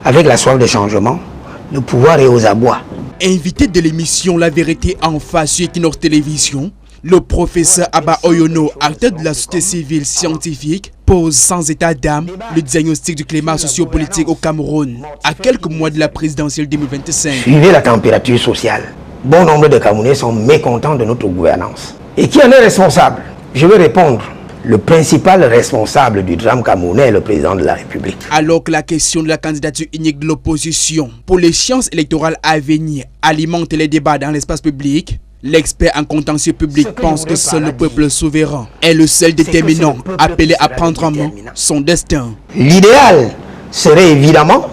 Avec la soif de changement, le pouvoir est aux abois. Invité de l'émission La Vérité en face sur Equinox Télévision, le professeur Abba Oyono, acteur de la société civile scientifique, pose sans état d'âme le diagnostic du climat sociopolitique au Cameroun à quelques mois de la présidentielle 2025. Suivez la température sociale. Bon nombre de Camerounais sont mécontents de notre gouvernance. Et qui en est responsable? Je vais répondre. Le principal responsable du drame camerounais est le président de la République. Alors que la question de la candidature unique de l'opposition pour l'échéance électorale à venir alimente les débats dans l'espace public, l'expert en contentieux public pense que seul le peuple souverain est le seul déterminant appelé à prendre en main son destin. L'idéal serait évidemment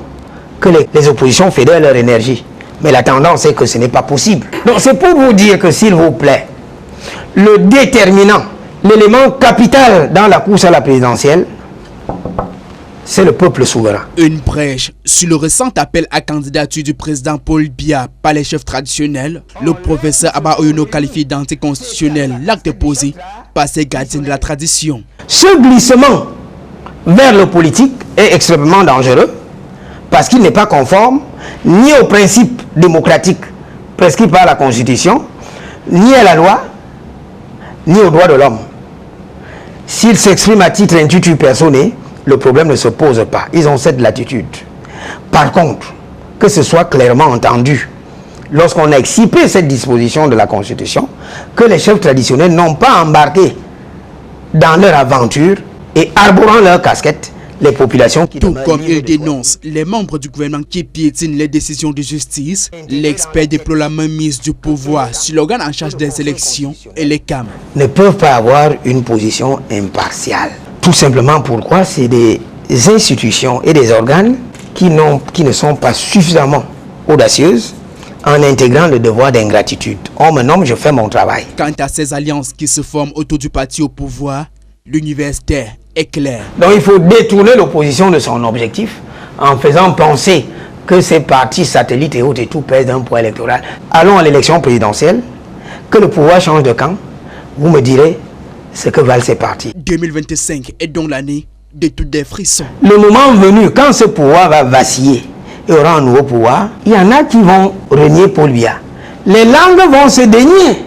que les oppositions fédèrent leur énergie. Mais la tendance est que ce n'est pas possible. Donc c'est pour vous dire que, s'il vous plaît, le déterminant, l'élément capital dans la course à la présidentielle, c'est le peuple souverain. Une brèche sur le récent appel à candidature du président Paul Biya par les chefs traditionnels, le professeur Abba Oyono qualifie d'anticonstitutionnel l'acte posé par ces gardiens de la tradition. Ce glissement vers le politique est extrêmement dangereux parce qu'il n'est pas conforme ni aux principes démocratiques prescrits par la Constitution, ni à la loi, ni aux droits de l'homme. S'ils s'expriment à titre intuitu personné, le problème ne se pose pas. Ils ont cette latitude. Par contre, que ce soit clairement entendu, lorsqu'on a excipé cette disposition de la Constitution, que les chefs traditionnels n'ont pas embarqué dans leur aventure et arborant leur casquette les populations qui... Tout comme il dénonce les membres du gouvernement qui piétinent les décisions de justice, l'expert déplore la mainmise du pouvoir sur l'organe en charge des élections et les CAM. Ne peuvent pas avoir une position impartiale. Tout simplement pourquoi c'est des institutions et des organes qui ne sont pas suffisamment audacieuses en intégrant le devoir d'ingratitude. On me nomme, je fais mon travail. Quant à ces alliances qui se forment autour du parti au pouvoir, l'universitaire est clair. Donc il faut détourner l'opposition de son objectif en faisant penser que ces partis satellites et autres et tout pèsent d'un poids électoral. Allons à l'élection présidentielle, que le pouvoir change de camp, vous me direz ce que valent ces partis. 2025 est donc l'année de tous des frissons. Le moment venu, quand ce pouvoir va vaciller et aura un nouveau pouvoir, il y en a qui vont renier Paul Biya. Les langues vont se dénier.